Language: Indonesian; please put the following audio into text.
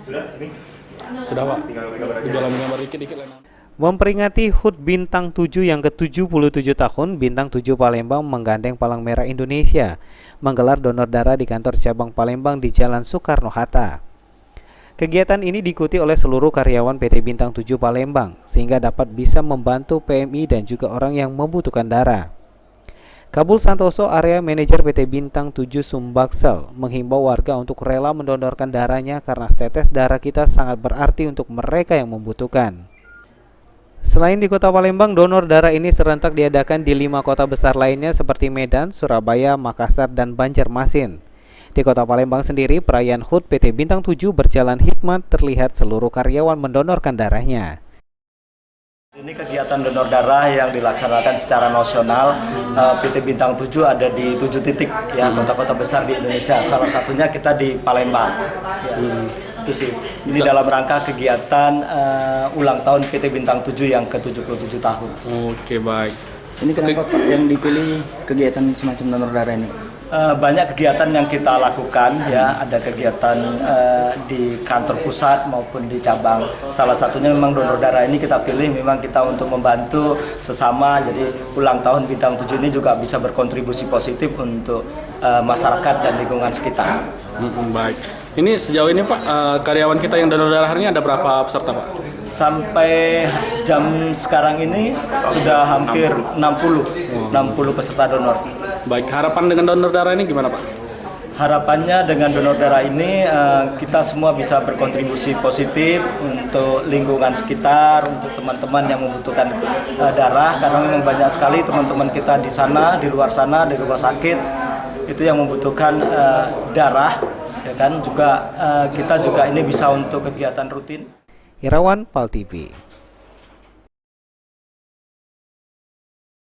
Sudah Pak, jalan gambar dikit-dikit lah. Memperingati HUT Bintang 7 yang ke-77 tahun, Bintang 7 Palembang menggandeng Palang Merah Indonesia menggelar donor darah di kantor cabang Palembang di Jalan Soekarno-Hatta. Kegiatan ini diikuti oleh seluruh karyawan PT Bintang 7 Palembang sehingga dapat bisa membantu PMI dan juga orang yang membutuhkan darah. Kabul Santoso, area manajer PT Bintang 7 Sumbaksel, menghimbau warga untuk rela mendonorkan darahnya karena tetes darah kita sangat berarti untuk mereka yang membutuhkan. Selain di Kota Palembang, donor darah ini serentak diadakan di 5 kota besar lainnya seperti Medan, Surabaya, Makassar, dan Banjarmasin. Di Kota Palembang sendiri, perayaan HUT PT Bintang 7 berjalan hikmat, terlihat seluruh karyawan mendonorkan darahnya. Ini kegiatan donor darah yang dilaksanakan secara nasional. PT Bintang 7 ada di 7 titik ya, kota-kota besar di Indonesia. Salah satunya kita di Palembang. Ya, itu sih. Ini dalam rangka kegiatan ulang tahun PT Bintang 7 yang ke-77 tahun. Oke, baik. Ini kenapa Pak yang dipilih kegiatan semacam donor darah ini? Banyak kegiatan yang kita lakukan ya, ada kegiatan di kantor pusat maupun di cabang. Salah satunya memang donor darah ini kita pilih memang kita untuk membantu sesama. Jadi ulang tahun Bintang 7 ini juga bisa berkontribusi positif untuk masyarakat dan lingkungan sekitar. Baik. Ini sejauh ini Pak, karyawan kita yang donor darah ini ada berapa peserta Pak? Sampai jam sekarang ini sudah hampir 60 peserta donor. Baik, harapan dengan donor darah ini gimana Pak? Harapannya dengan donor darah ini kita semua bisa berkontribusi positif untuk lingkungan sekitar, untuk teman-teman yang membutuhkan darah, karena memang banyak sekali teman-teman kita di sana, di luar sana, di rumah sakit itu yang membutuhkan darah, ya kan? Juga kita juga ini bisa untuk kegiatan rutin. Irawan, PAL TV.